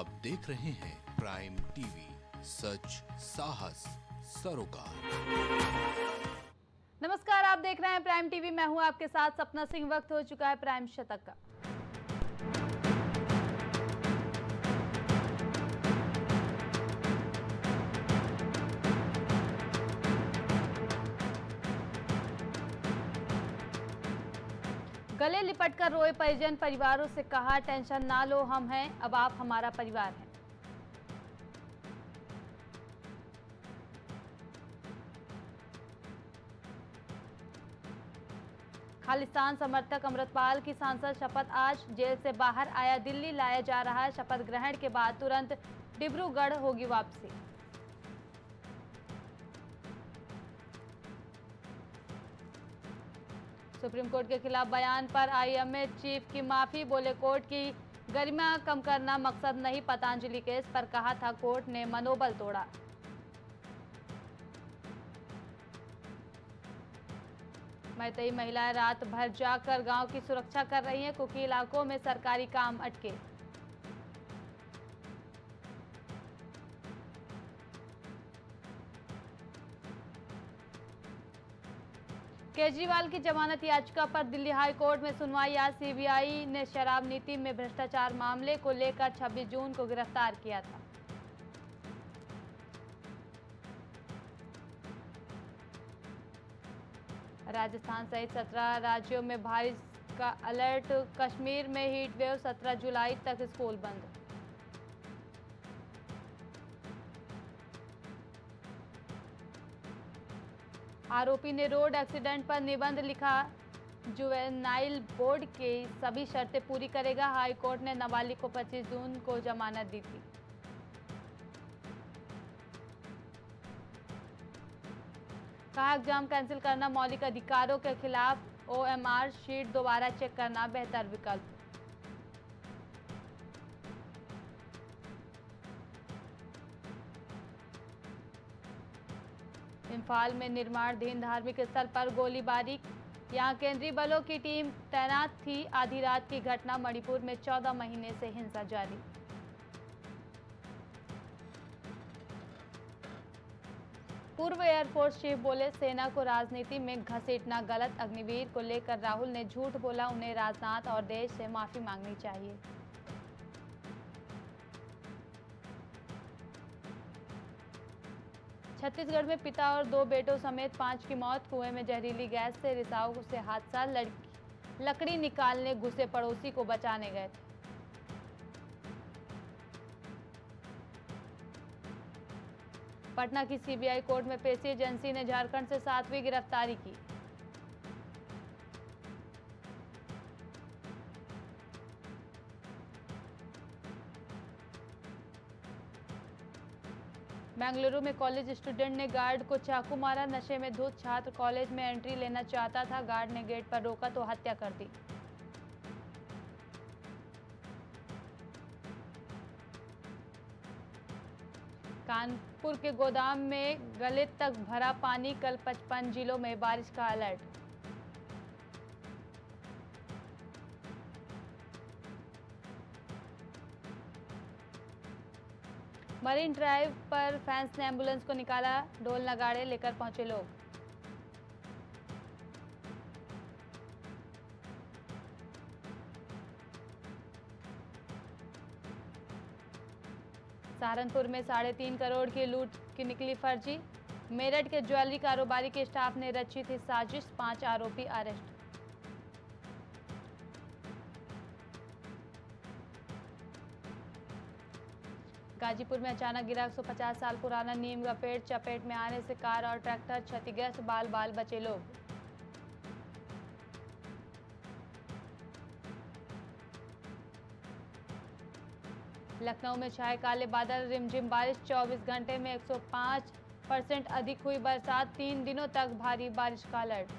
आप देख रहे हैं प्राइम टीवी, सच साहस सरोकार। नमस्कार, आप देख रहे हैं प्राइम टीवी। मैं हूं आपके साथ सपना सिंह। वक्त हो चुका है प्राइम शतक का। गले लिपटकर रोए परिजन, परिवारों से कहा टेंशन ना लो, हम हैं, अब आप हमारा परिवार हैं। खालिस्तान समर्थक अमृतपाल की सांसद शपथ आज, जेल से बाहर आया, दिल्ली लाया जा रहा है। शपथ ग्रहण के बाद तुरंत डिब्रूगढ़ होगी वापसी। सुप्रीम कोर्ट के खिलाफ बयान पर आईएमए चीफ की माफी, बोले कोर्ट की गरिमा कम करना मकसद नहीं। पतंजलि केस पर कहा था कोर्ट ने मनोबल तोड़ा। मैतेई महिलाएं रात भर जाकर गांव की सुरक्षा कर रही हैं। कुकी इलाकों में सरकारी काम अटके। केजरीवाल की जमानत याचिका पर दिल्ली हाई कोर्ट में सुनवाई आज। सीबीआई ने शराब नीति में भ्रष्टाचार मामले को लेकर 26 जून को गिरफ्तार किया था। राजस्थान सहित 17 राज्यों में बारिश का अलर्ट। कश्मीर में हीट वेव, 17 जुलाई तक स्कूल बंद। आरोपी ने रोड एक्सीडेंट पर निबंध लिखा। जुवेनाइल बोर्ड की सभी शर्तें पूरी करेगा। हाई कोर्ट ने नाबालिग को 25 जून को जमानत दी थी। कहा एग्जाम कैंसिल करना मौलिक अधिकारों के खिलाफ। ओएमआर शीट दोबारा चेक करना बेहतर विकल्प। इम्फाल में निर्माणाधीन धार्मिक स्थल पर गोलीबारी। यहां केंद्रीय बलों की टीम तैनात थी। आधी रात की घटना। मणिपुर में 14 महीने से हिंसा जारी। पूर्व एयरफोर्स चीफ बोले सेना को राजनीति में घसीटना गलत। अग्निवीर को लेकर राहुल ने झूठ बोला, उन्हें राजनाथ और देश से माफी मांगनी चाहिए। छत्तीसगढ़ में पिता और 2 बेटों समेत 5 की मौत। कुएं में जहरीली गैस से रिसाव से हादसा। लकड़ी निकालने घुसे पड़ोसी को बचाने गए थे। पटना की सीबीआई कोर्ट में पेशी। एजेंसी ने झारखंड से 7वीं गिरफ्तारी की। बेंगलुरु में कॉलेज स्टूडेंट ने गार्ड को चाकू मारा। नशे में धुत छात्र कॉलेज में एंट्री लेना चाहता था। गार्ड ने गेट पर रोका तो हत्या कर दी। कानपुर के गोदाम में गले तक भरा पानी। कल 55 जिलों में बारिश का अलर्ट। मरीन ड्राइव पर फैंस ने एम्बुलेंस को निकाला। ढोल नगाड़े लेकर पहुंचे लोग। सहारनपुर में 3.5 करोड़ की लूट की निकली फर्जी। मेरठ के ज्वेलरी कारोबारी के स्टाफ ने रची थी साजिश। 5 आरोपी अरेस्ट। गाजीपुर में अचानक गिरा 150 साल पुराना नीम का पेड़। चपेट में आने से कार और ट्रैक्टर क्षतिग्रस्त। बाल बाल बचे लोग। लखनऊ में छाए काले बादल। रिमझिम बारिश। 24 घंटे में 105% अधिक हुई बरसात। 3 दिनों तक भारी बारिश का अलर्ट।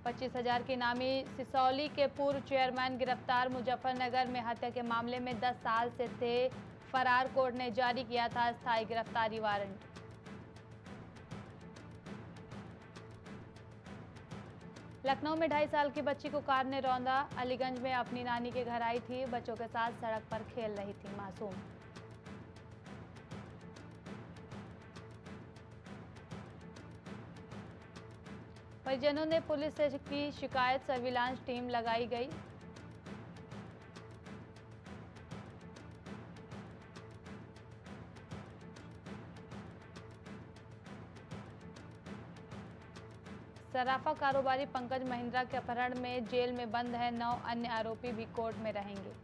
$25,000 की इनामी। सिसौली के पूर्व चेयरमैन गिरफ्तार। मुजफ्फरनगर में हत्या के मामले में 10 साल से थे फरार। कोर्ट ने जारी किया था स्थायी गिरफ्तारी वारंट। लखनऊ में 2.5 साल की बच्ची को कार ने रौंदा। अलीगंज में अपनी नानी के घर आई थी, बच्चों के साथ सड़क पर खेल रही थी मासूम। परिजनों ने पुलिस से की शिकायत, सर्विलांस टीम लगाई गई। सराफा कारोबारी पंकज महिंद्रा के अपहरण में जेल में बंद हैं 9 अन्य आरोपी भी कोर्ट में रहेंगे।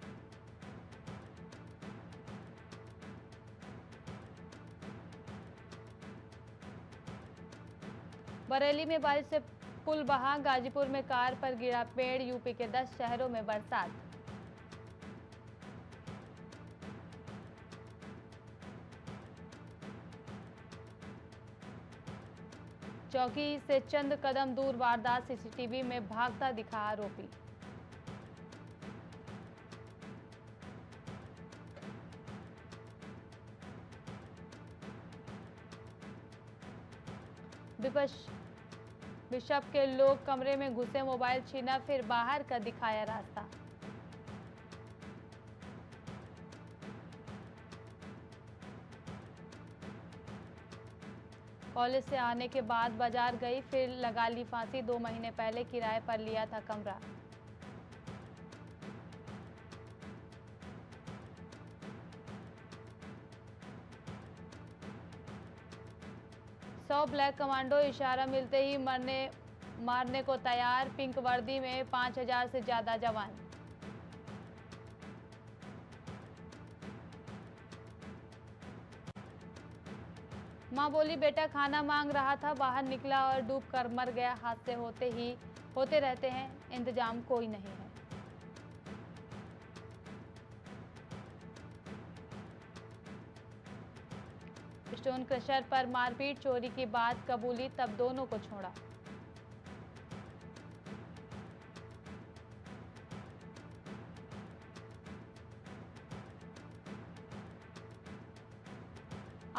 बरेली में बारिश से पुल बहा, गाजीपुर में कार पर गिरा पेड़, यूपी के 10 शहरों में बरसात। चौकी से चंद कदम दूर वारदात, सीसीटीवी में भागता दिखा आरोपी। बिशप के लोग कमरे में घुसे, मोबाइल छीना, फिर बाहर का दिखाया रास्ता। कॉलेज से आने के बाद बाजार गई, फिर लगा ली फांसी। 2 महीने पहले किराए पर लिया था कमरा। सौ ब्लैक कमांडो इशारा मिलते ही मारने को तैयार। पिंक वर्दी में 5000 से ज्यादा जवान। मां बोली बेटा खाना मांग रहा था, बाहर निकला और डूब कर मर गया। हादसे होते रहते हैं, इंतजाम कोई नहीं है। स्टोन क्रशर पर मारपीट, चोरी की बात कबूली, तब दोनों को छोड़ा।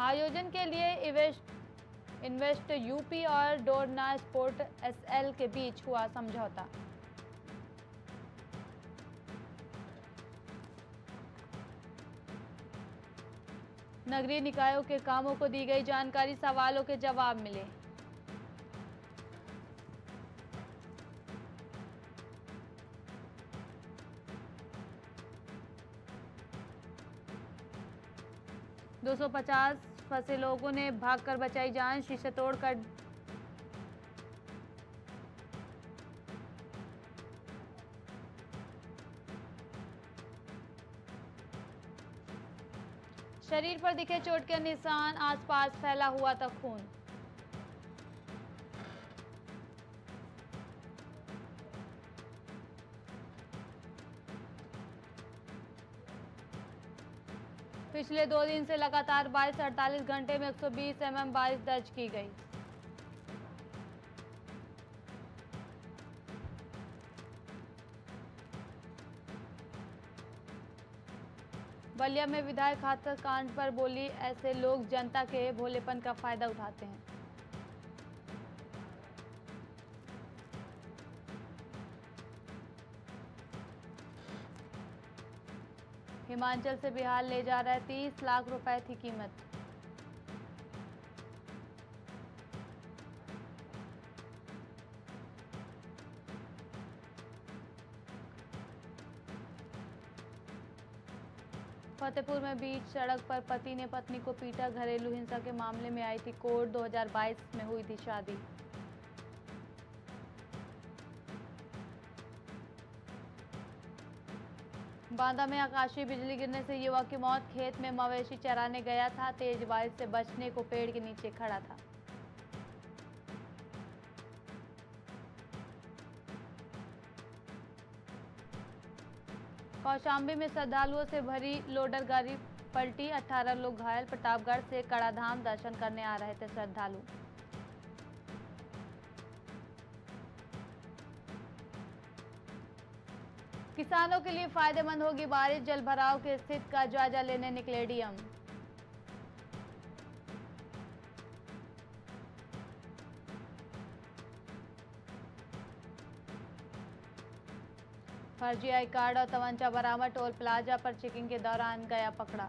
आयोजन के लिए इन्वेस्ट यूपी और डोरना स्पोर्ट एसएल के बीच हुआ समझौता। नगरीय निकायों के कामों को दी गई जानकारी, सवालों के जवाब मिले। दो 250 फंसे लोगों ने भागकर बचाई जान, शीशे तोड़कर शरीर पर दिखे चोट के निशान, आसपास फैला हुआ था खून। पिछले 2 दिन से लगातार बारिश, 48 घंटे में 120 mm बारिश दर्ज की गई। बलिया में विधायक हत्याकांड पर बोली, ऐसे लोग जनता के भोलेपन का फायदा उठाते हैं। हिमाचल से बिहार ले जा रहे 30 लाख रुपए थी कीमत। फतेहपुर में बीच सड़क पर पति ने पत्नी को पीटा, घरेलू हिंसा के मामले में आई थी कोर्ट। 2022 में हुई थी शादी। बांदा में आकाशीय बिजली गिरने से युवक की मौत, खेत में मवेशी चराने गया था, तेज बारिश से बचने को पेड़ के नीचे खड़ा था। कौशाम्बी में श्रद्धालुओं से भरी लोडर गाड़ी पलटी, 18 लोग घायल। प्रतापगढ़ से कड़ाधाम दर्शन करने आ रहे थे श्रद्धालु। किसानों के लिए फायदेमंद होगी बारिश, जलभराव की स्थिति का जायजा लेने निकले डीएम। फर्जी आई कार्ड और तमंचा बरामद, टोल प्लाजा पर चेकिंग के दौरान गया पकड़ा।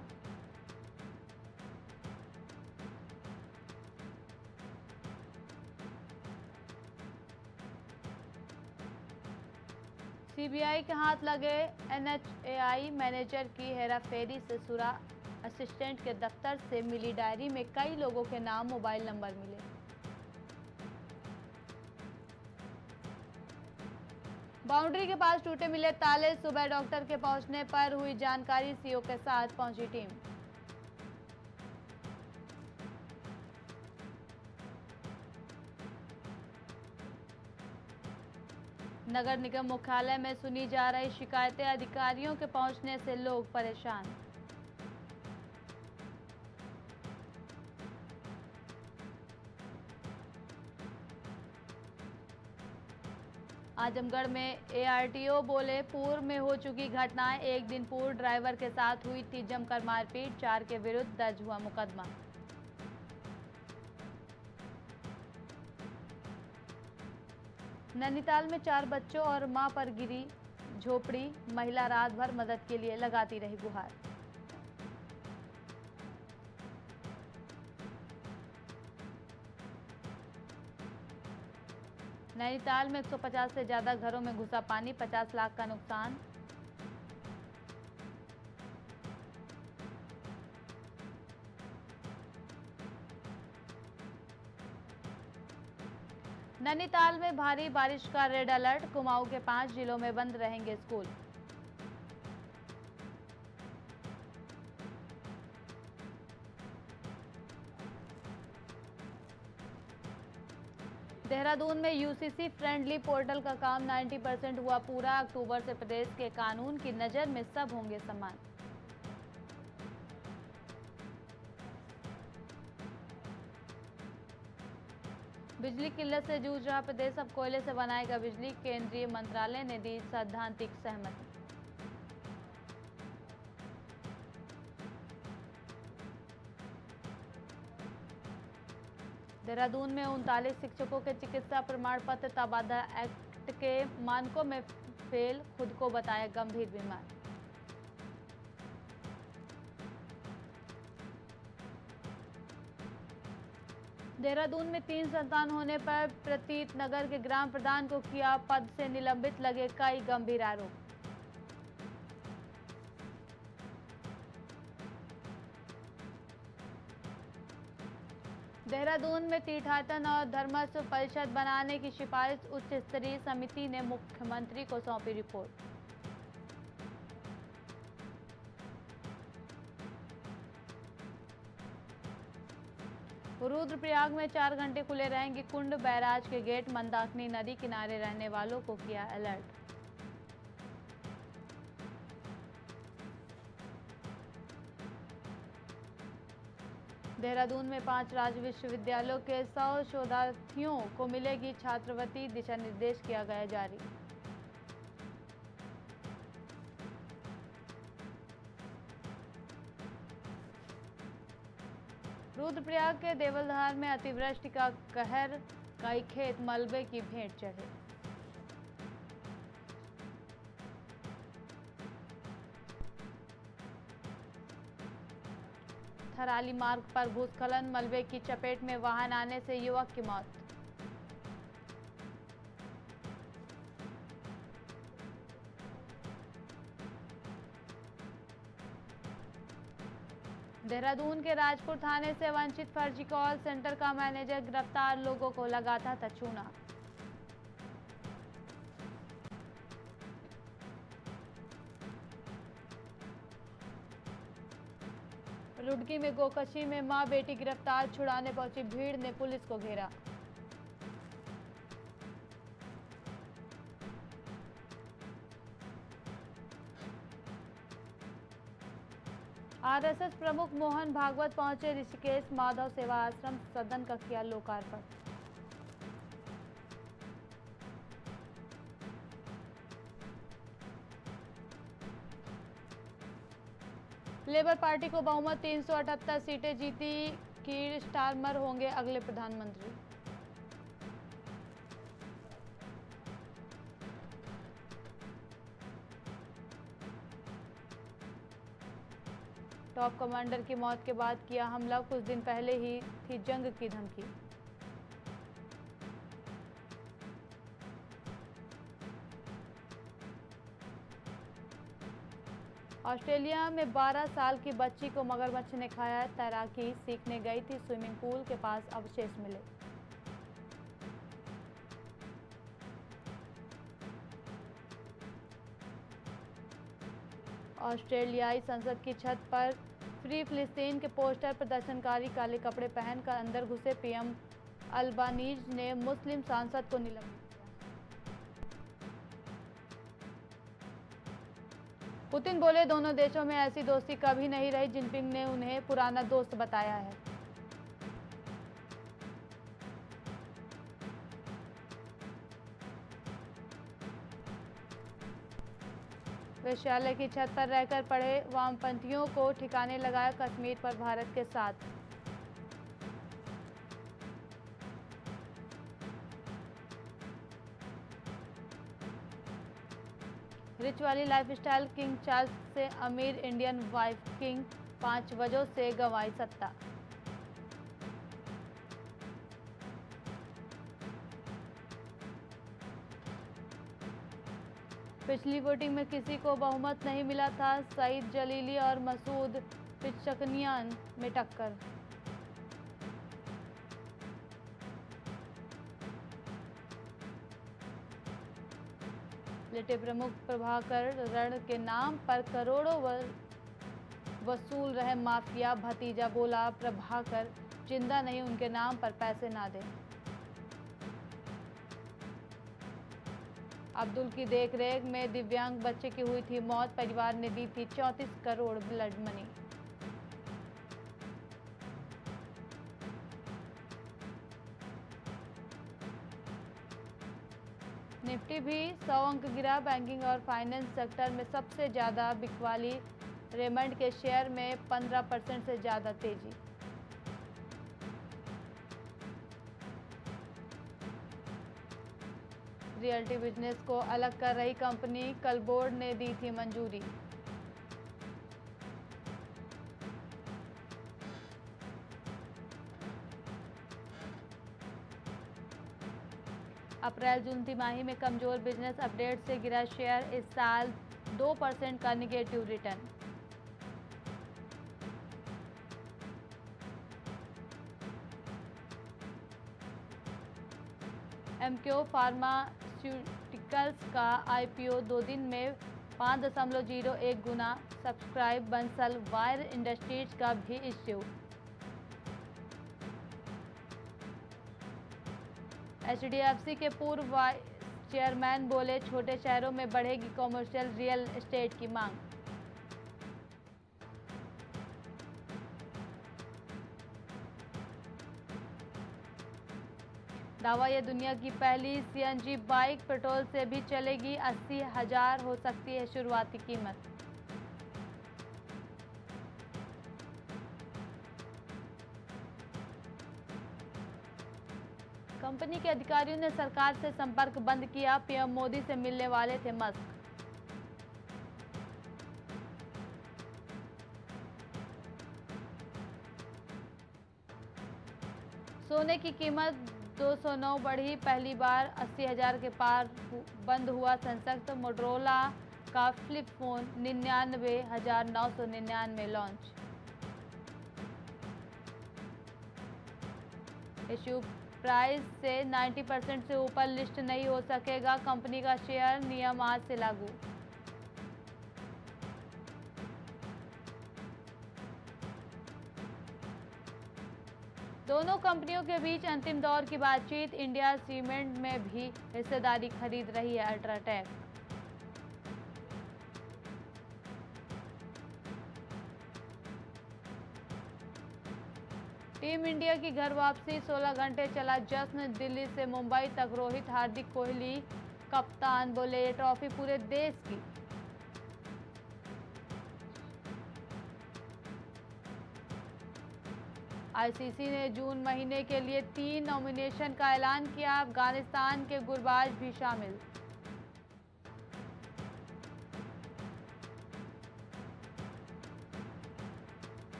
सीबीआई के हाथ लगे एनएचएआई मैनेजर की हेराफेरी से सुरा। असिस्टेंट के दफ्तर से मिली डायरी में कई लोगों के नाम, मोबाइल नंबर मिले। बाउंड्री के पास टूटे मिले ताले, सुबह डॉक्टर के पहुंचने पर हुई जानकारी, सीओ के साथ पहुंची टीम। नगर निगम मुख्यालय में सुनी जा रही शिकायतें, अधिकारियों के पहुंचने से लोग परेशान। आजमगढ़ में एआरटीओ बोले, पूर्व में हो चुकी घटनाएं, एक दिन पूर्व ड्राइवर के साथ हुई थी जमकर मारपीट, 4 के विरुद्ध दर्ज हुआ मुकदमा। नैनीताल में 4 बच्चों और मां पर गिरी झोपड़ी, महिला रात भर मदद के लिए लगाती रही गुहार। नैनीताल में 150 से ज्यादा घरों में घुसा पानी, 50 लाख का नुकसान। नैनीताल में भारी बारिश का रेड अलर्ट, कुमाऊं के 5 जिलों में बंद रहेंगे स्कूल। देहरादून में यूसीसी फ्रेंडली पोर्टल का काम 90% हुआ पूरा, अक्टूबर से प्रदेश के कानून की नजर में सब होंगे समान। बिजली किल्लत से जूझ रहा प्रदेश, अब कोयले से बनाएगा बिजली, केंद्रीय मंत्रालय ने दी सैद्धांतिक सहमति। देहरादून में 39 शिक्षकों के चिकित्सा प्रमाण पत्र तबादला एक्ट के मानकों में फेल, खुद को बताया गंभीर बीमार। देहरादून में 3 संतान होने पर प्रतीत नगर के ग्राम प्रधान को किया पद से निलंबित, लगे कई गंभीर आरोप। देहरादून में तीर्थाटन और धर्मस्व परिषद बनाने की सिफारिश, उच्च स्तरीय समिति ने मुख्यमंत्री को सौंपी रिपोर्ट। रुद्रप्रयाग में 4 घंटे खुले रहेंगे कुंड, बैराज के गेट, मंदाकिनी नदी किनारे रहने वालों को किया अलर्ट। देहरादून में 5 राज्य विश्वविद्यालयों के 100 शोधार्थियों को मिलेगी छात्रवृत्ति, दिशा निर्देश किया गया जारी। रुद्रप्रयाग के देवलधार में अतिवृष्टि का कहर, कई खेत मलबे की भेंट चढ़े। थराली मार्ग पर भूस्खलन, मलबे की चपेट में वाहन आने से युवक की मौत। देहरादून के राजपुर थाने से वंचित फर्जी कॉल सेंटर का मैनेजर गिरफ्तार, लोगों को लगाता था चूना। रुड़की में गोकशी में मां बेटी गिरफ्तार, छुड़ाने पहुंची भीड़ ने पुलिस को घेरा। आरएसएस प्रमुख मोहन भागवत पहुंचे ऋषिकेश माधव सेवा आश्रम, सदन का किया लोकार्पण। लेबर पार्टी को बहुमत, 378 सीटें जीती, कीर स्टारमर होंगे अगले प्रधानमंत्री। टॉप कमांडर की मौत के बाद किया हमला, कुछ दिन पहले ही थी जंग की धमकी। ऑस्ट्रेलिया में 12 साल की बच्ची को मगरमच्छ ने खाया। तैराकी सीखने गई थी, स्विमिंग पूल के पास अवशेष मिले। ऑस्ट्रेलियाई संसद की छत पर फ्री फिलिस्तीन के पोस्टर, प्रदर्शनकारी काले कपड़े पहनकर अंदर घुसे। पीएम अल्बानीज ने मुस्लिम सांसद को निलंबित किया। पुतिन बोले, दोनों देशों में ऐसी दोस्ती कभी नहीं रही। जिनपिंग ने उन्हें पुराना दोस्त बताया है। वेश्यालय की छत पर रहकर पढ़े वामपंथियों को ठिकाने लगाया। कश्मीर पर भारत के साथ। रिच वाली लाइफस्टाइल, किंग चार्ल्स से अमीर इंडियन वाइफ किंग 5 वजहों से गंवाई सत्ता। पिछली वोटिंग में किसी को बहुमत नहीं मिला था। सईद जलीली और मसूद पिचकनियान में टक्कर। लिटे प्रमुख प्रभाकर रण के नाम पर करोड़ों वसूल रहे माफिया। भतीजा बोला, प्रभाकर जिंदा नहीं, उनके नाम पर पैसे ना दें। अब्दुल की देखरेख में दिव्यांग बच्चे की हुई थी मौत। परिवार ने दी थी 34 करोड़ ब्लड मनी। निफ्टी भी 100 अंक गिरा। बैंकिंग और फाइनेंस सेक्टर में सबसे ज्यादा बिकवाली। रेमंड के शेयर में 15% से ज्यादा तेजी। रियल्टी बिजनेस को अलग कर रही कंपनी, कल बोर्ड ने दी थी मंजूरी। अप्रैल जून तिमाही में कमजोर बिजनेस अपडेट से गिरा शेयर। इस साल 2% का निगेटिव रिटर्न। एमक्यू फार्मास्यूटिकल्स का आईपीओ 2 दिन में 5.01 गुना। सब्सक्राइब बंसल वायर इंडस्ट्रीज का भी इश्यू। एचडीएफसी के पूर्व वाइस चेयरमैन बोले, छोटे शहरों में बढ़ेगी कॉमर्शियल रियल एस्टेट की मांग। दावा, यह दुनिया की पहली सीएनजी बाइक पेट्रोल से भी चलेगी। 80,000 हो सकती है शुरुआती कीमत। कंपनी के अधिकारियों ने सरकार से संपर्क बंद किया। पीएम मोदी से मिलने वाले थे मस्क। सोने की कीमत 209 बढ़ी। पहली बार 80,000 के पार बंद हुआ सेंसेक्स। मोटरोला का flip phone 99,999 launch. Issue price से 90% से ऊपर लिस्ट नहीं हो सकेगा। कंपनी का शेयर नियम आज से लागू। दोनों कंपनियों के बीच अंतिम दौर की बातचीत। इंडिया सीमेंट में भी हिस्सेदारी खरीद रही है अल्ट्राटेक। टीम इंडिया की घर वापसी, 16 घंटे चला जश्न। दिल्ली से मुंबई तक रोहित, हार्दिक, कोहली कप्तान बोले, ये ट्रॉफी पूरे देश की। आईसीसी ने जून महीने के लिए 3 नॉमिनेशन का ऐलान किया। अफगानिस्तान के गुरबाज भी शामिल।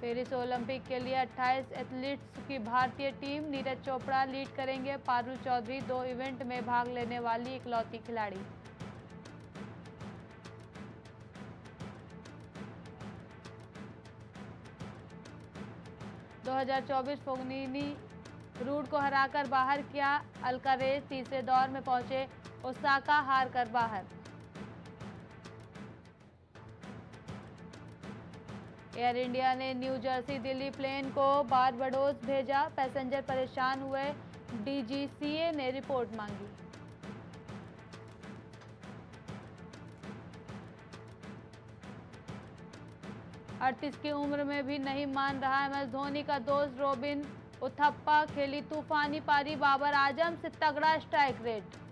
पेरिस ओलंपिक के लिए 28 एथलीट्स की भारतीय टीम। नीरज चोपड़ा लीड करेंगे। पारुल चौधरी 2 इवेंट में भाग लेने वाली इकलौती खिलाड़ी। (2024) फोगनीनी रूड को हराकर बाहर किया। अल्कारेज तीसरे दौर में पहुंचे। ओसाका हार कर बाहर। एयर इंडिया ने न्यू जर्सी दिल्ली प्लेन को बारबाडोस भेजा। पैसेंजर परेशान हुए। डीजीसीए ने रिपोर्ट मांगी। अड़तीस की उम्र में भी नहीं मान रहा MS धोनी का दोस्त रॉबिन उथप्पा। खेली तूफानी पारी। बाबर आजम से तगड़ा स्ट्राइक रेट।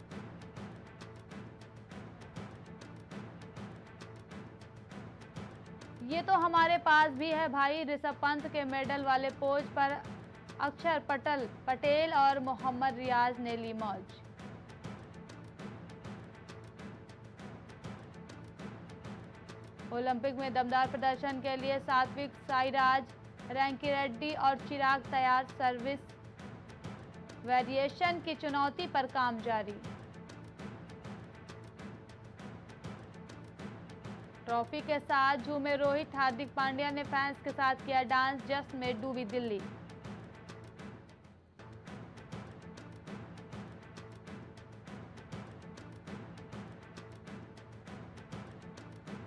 ये तो हमारे पास भी है भाई। ऋषभ पंत के मेडल वाले पोज पर अक्षर पटेल और मोहम्मद रियाज ने ली मौज। ओलंपिक में दमदार प्रदर्शन के लिए सात्विक साईराज, रैंकी रेड्डी और चिराग तैयार। सर्विस वेरिएशन की चुनौती पर काम जारी। ट्रॉफी के साथ झूमे रोहित। हार्दिक पांड्या ने फैंस के साथ किया डांस। जश्न में डूबी दिल्ली।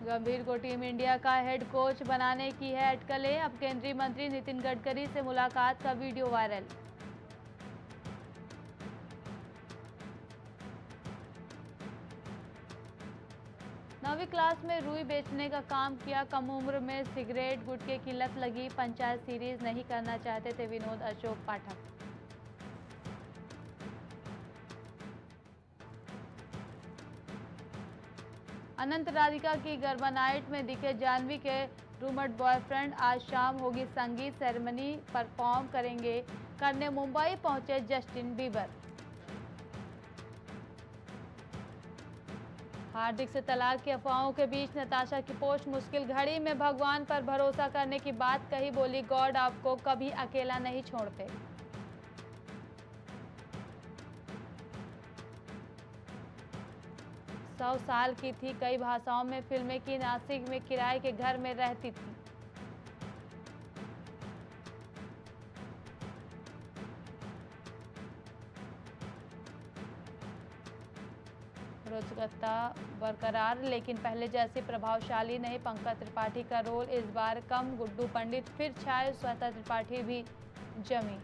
गंभीर को टीम इंडिया का हेड कोच बनाने की है अटकलें। अब केंद्रीय मंत्री नितिन गडकरी से मुलाकात का वीडियो वायरल। नौवीं क्लास में रुई बेचने का काम किया। कम उम्र में सिगरेट गुटखे की लत लगी। पंचायत सीरीज नहीं करना चाहते थे विनोद अशोक पाठक। अनंत राधिका की गरबा नाइट में दिखे जाह्नवी के रूमर्ड बॉयफ्रेंड। आज शाम होगी संगीत सेरेमनी। परफॉर्म करने मुंबई पहुंचे जस्टिन बीबर। हार्दिक से तलाक की अफवाहों के बीच नताशा की पोस्ट। मुश्किल घड़ी में भगवान पर भरोसा करने की बात कही। बोली, गॉड आपको कभी अकेला नहीं छोड़ते। सौ साल की थी, कई भाषाओं में फिल्में की। नासिक में किराए के घर में रहती थी। रोचकता बरकरार, लेकिन पहले जैसी प्रभावशाली नहीं। पंकज त्रिपाठी का रोल इस बार कम। गुड्डू पंडित फिर छाए। श्वेता त्रिपाठी भी जमी।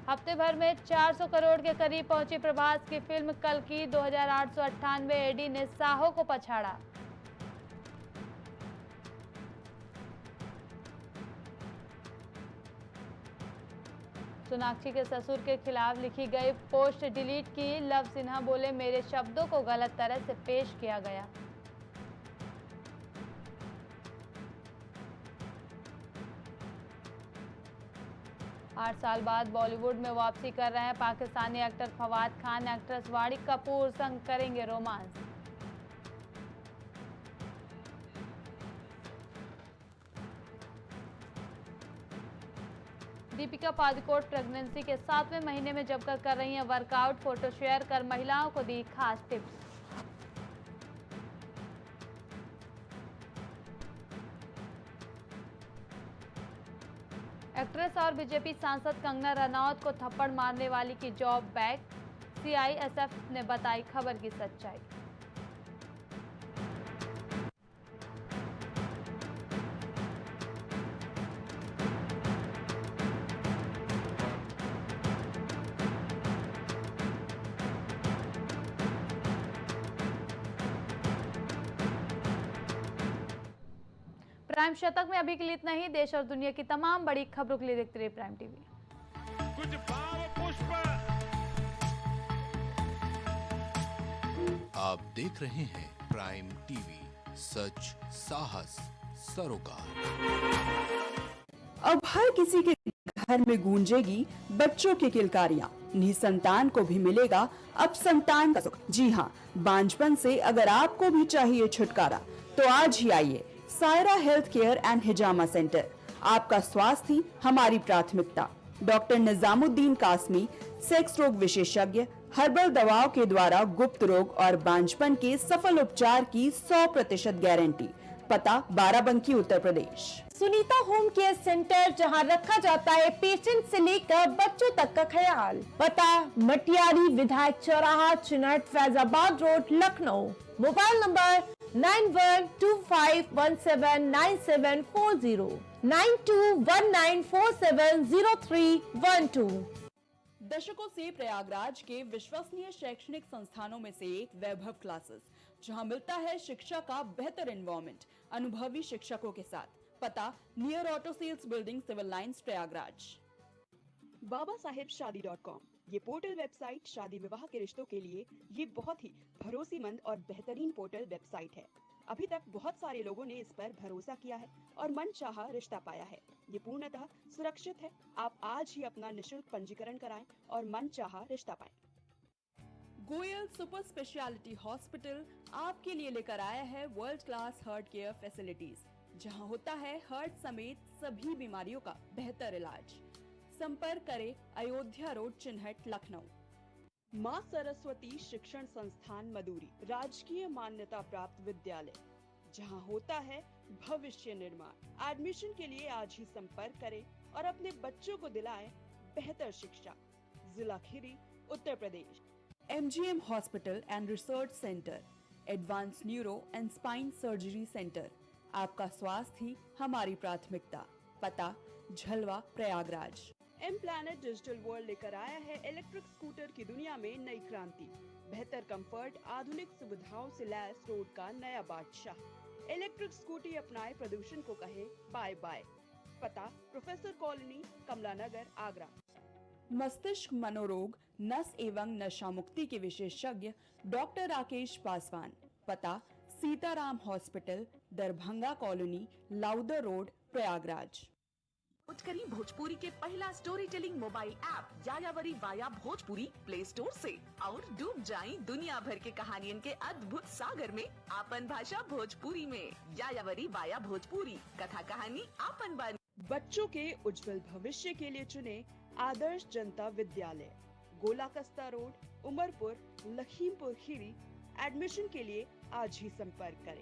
हफ्ते भर में 400 करोड़ के करीब पहुंची प्रभास की फिल्म कल की। 2898 एडी ने साहो को पछाड़ा। सोनाक्षी के ससुर के खिलाफ लिखी गई पोस्ट डिलीट की। लव सिन्हा बोले, मेरे शब्दों को गलत तरह से पेश किया गया। आठ साल बाद बॉलीवुड में वापसी कर रहे हैं पाकिस्तानी एक्टर फवाद खान। एक्ट्रेस वाणी कपूर संग करेंगे रोमांस। दीपिका पादुकोण प्रेगनेंसी के 7वें महीने में जमकर कर रही हैं वर्कआउट। फोटो शेयर कर महिलाओं को दी खास टिप्स। एक्ट्रेस और बीजेपी सांसद कंगना रनौत को थप्पड़ मारने वाली की जॉब बैक। CISF ने बताई खबर की सच्चाई। प्राइम शतक में अभी के लिए इतना ही। देश और दुनिया की तमाम बड़ी खबरों के लिए देखते रहिए प्राइम टीवी। कुछ भाव पुष्प। आप देख रहे हैं प्राइम टीवी, सच साहस सरोकार। अब हर किसी के घर में गूंजेगी बच्चों की किलकारियां। निसंतान को भी मिलेगा अब संतान का सुख। जी हाँ, बांझपन से अगर आपको भी चाहिए छुटकारा तो आज ही आइए Saira health care and hijama centre. आपका स्वास्थ्य ही हमारी प्राथमिकता। डॉक्टर निजामुद्दीन कासमी, सेक्स रोग विशेषज्ञ, हर्बल दवाओं के द्वारा गुप्त रोग और बांझपन के सफल उपचार की 100% गारंटी। पता Barabanki, Uttar Pradesh. Sunita home care centre, जहां रखा जाता है पेशेंट से लेकर बच्चों तक का ख्याल। पता मटियारी विधायक चौराहा, Chunat, Faizabad road, Lucknow. Mobile number 9125179740, 9219470312। दशकों से प्रयागराज के विश्वसनीय शैक्षणिक संस्थानों में से एक वैभव क्लासेस, जहां मिलता है शिक्षा का बेहतर एनवायरनमेंट अनुभवी शिक्षकों के साथ। पता near auto sales building, Civil lines, Prayagraj. babasahebshadi.com, ये पोर्टल वेबसाइट शादी विवाह के रिश्तों के लिए ये बहुत ही भरोसेमंद और बेहतरीन पोर्टल वेबसाइट है। अभी तक बहुत सारे लोगों ने इस पर भरोसा किया है और मनचाहा रिश्ता पाया है। ये पूर्णतः सुरक्षित है। आप आज ही अपना निशुल्क पंजीकरण कराएं और मनचाहा रिश्ता पाएं। गोयल सुपर स्पेशलिटी हॉस्पिटल आपके लिए लेकर आया है world class heart care facilities, जहां होता है हार्ट समेत सभी बीमारियों का बेहतर इलाज। संपर्क करें अयोध्या रोड, चिन्हट, लखनऊ। माँ सरस्वती शिक्षण संस्थान मदुरी, राजकीय मान्यता प्राप्त विद्यालय, जहां होता है भविष्य निर्माण। एडमिशन के लिए आज ही संपर्क करें और अपने बच्चों को दिलाएं बेहतर शिक्षा। जिला Kheri, Uttar Pradesh. MGM hospital and research centre, advance neuro and spine surgery centre. आपका स्वास्थ्य ही हमारी प्राथमिकता। पता Jhalwa, Prayagraj. M Planet Digital World लेकर आया है इलेक्ट्रिक स्कूटर की दुनिया में नई क्रांति। बेहतर कंफर्ट, आधुनिक सुविधाओं से लैस रोड का नया बादशाह। इलेक्ट्रिक स्कूटी अपनाए, प्रदूषण को कहे बाय बाय। पता प्रोफेसर कॉलोनी, कमला नगर, आगरा। मस्तिष्क मनोरोग, नस एवं नशा मुक्ति के विशेषज्ञ डॉक्टर राकेश पासवान। पता Sitaram hospital, Darbhanga colony, Lowther road, Prayagraj. करी भोजपुरी के पहला story telling mobile app Yayavari via Bhojpuri play store से और डूब जाएं दुनिया भर के कहानियन के अद्भुत सागर में आपन भाषा भोजपुरी में। यायावरी वाया भोजपुरी, कथा कहानी आपन बानी। बच्चों के उज्जवल भविष्य के लिए चुने आदर्श जनता विद्यालय, गोला कस्ता रोड, उमरपुर, लखीमपुर खीरी। एडमिशन के लिए आज ही संपर्क करें।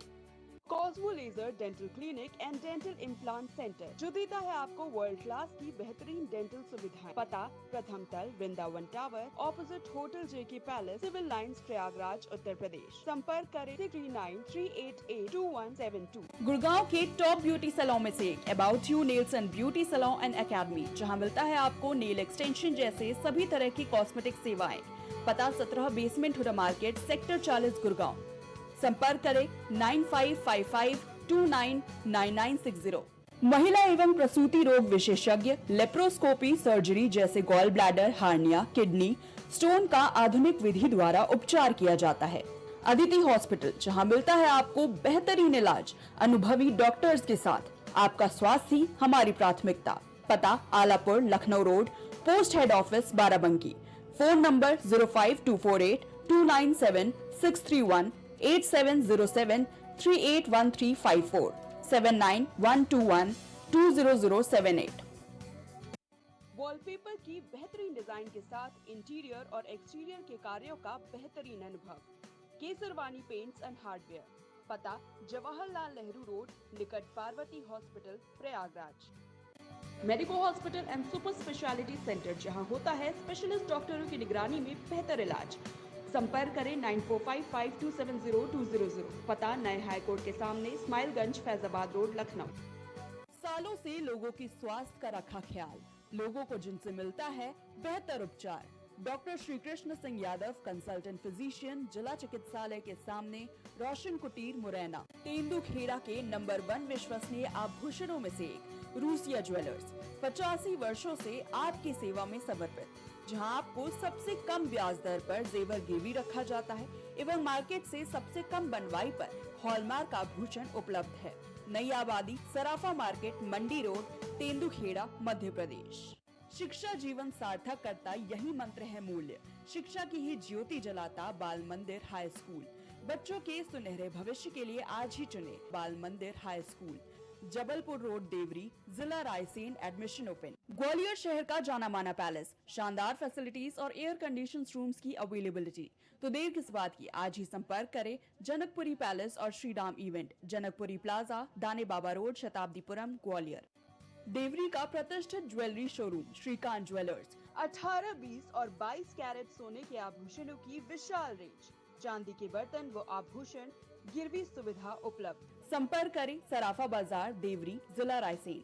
Cosmo laser dental clinic and dental implant centre, जो देता है आपको वर्ल्ड क्लास की बेहतरीन डेंटल सुविधाएं। पता प्रथम तल, Vrindavan tower, opposite hotel JK palace, civil lines, Prayagraj, Uttar Pradesh. संपर्क करें 3938882172। गुड़गांव के टॉप ब्यूटी सैलून में से एक about you nails and beauty salon and academy, जहां मिलता है आपको नेल एक्सटेंशन जैसे सभी तरह की कॉस्मेटिक सेवाएं। पता 17 basement HUDA market, sector 40, Gurgaon. संपर्क करें 9555299960। महिला एवं प्रसूति रोग विशेषज्ञ, लेप्रोस्कोपी सर्जरी जैसे gallbladder, hernia, kidney stone का आधुनिक विधि द्वारा उपचार किया जाता है। अदिति हॉस्पिटल, जहां मिलता है आपको बेहतरीन इलाज अनुभवी डॉक्टर्स के साथ। आपका स्वास्थ्य ही हमारी प्राथमिकता। पता Alapur, Lucknow road, post head office, Barabanki. Phone number 05248297631, 8707381354, 7912120078। Wallpaper की बेहतरीन डिजाइन के साथ इंटीरियर और एक्सटीरियर के कार्यों का बेहतरीन अनुभव। Kesarwani paints and hardware. पता जवाहरलाल नेहरू रोड, निकट Parvati hospital, Prayagraj. Medico hospital and super speciality centre, जहां होता है स्पेशलिस्ट डॉक्टरों की निगरानी में बेहतर इलाज। संपर्क करें 9455270200। पता नए हाई कोर्ट के सामने, स्माइलगंज, फैजाबाद रोड, लखनऊ। सालों से लोगों की स्वास्थ्य का रखा ख्याल, लोगों को जिनसे मिलता है बेहतर उपचार। Doctor Shri Krishna Singh Yadav, consultant physician, जिला चिकित्सालय के सामने, रोशन कुटीर, मुरैना। तेंदुखेड़ा के नंबर 1 विश्वसनीय आभूषणों में से एक रूसिया ज्वेलर्स 85 वर्षों से आपकी सेवा में समर्पित, जहां आपको सबसे कम ब्याज दर पर जेवर गिरवी रखा जाता है एवं मार्केट से सबसे कम बनवाई पर हॉलमार्क आभूषण उपलब्ध है। नई आबादी, सराफा मार्केट, मंडी रोड, तेंदुखेड़ा, मध्य प्रदेश। शिक्षा जीवन सार्थक करता यही मंत्र है मूल्य। शिक्षा की ही ज्योति जलाता बाल मंदिर हाई स्कूल, बच्चों के सुनहरे भविष्य के लिए आज ही चुने Bal Mandir high school, Jabalpur road, Deori, जिला रायसेन। Admission open. ग्वालियर शहर का जाना माना पैलेस, शानदार फैसिलिटीज और एयर कंडीशन रूम्स की अवेलेबिलिटी। तो देर किस बात की, आज ही संपर्क करें जनकपुरी पैलेस और श्रीराम इवेंट, जनकपुरी प्लाजा, दाने बाबा रोड, शताब्दीपुरम, ग्वालियर। देवरी का प्रतिष्ठित ज्वेलरी शोरूम श्रीकांत ज्वेलर्स, 18, 20 और 22 कैरेट सोने के आभूषणों की विशाल रेंज, चांदी के बर्तन व आभूषण, गिरवी सुविधा उपलब्ध। संपर्क करें सराफा बाजार, देवरी, जिला रायसेन।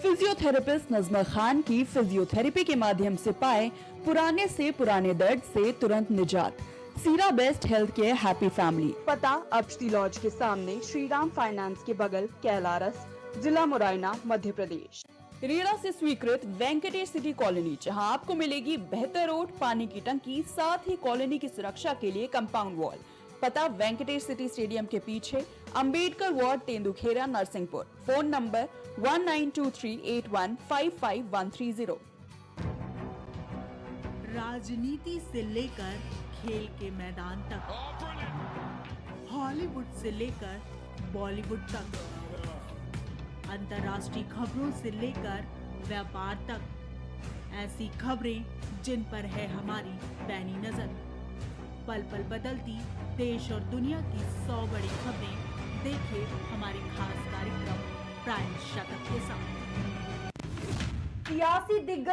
फिजियोथेरेपिस्ट नजमा खान की फिजियोथेरेपी के माध्यम से पाए पुराने से पुराने दर्द से तुरंत निजात। सीरा best health care happy family. पता अपश्ती लॉज के सामने, श्रीराम फाइनेंस के बगल, कैलारस, जिला मुरैना, मध्य प्रदेश। रेरा से स्वीकृत वेंकटेश सिटी कॉलोनी, जहां आपको मिलेगी बेहतर रोड, पानी की टंकी, साथ ही कॉलोनी की सुरक्षा के लिए कंपाउंड वॉल। पता वेंकटेश सिटी स्टेडियम के पीछे, Ambedkar ward, Tendukheda, Narsinghpur. Phone number 192381553130। राजनीति से लेकर खेल के मैदान तक, हॉलीवुड से लेकर बॉलीवुड तक, अंतर्राष्ट्रीय खबरों से लेकर व्यापार तक, ऐसी खबरें जिन पर है हमारी पैनी नजर। पल पल बदलती देश और दुनिया की 100 बड़ी खबरें देखें हमारे खास कार्यक्रम प्राइम शतक के साथ। सियासी दिग्गज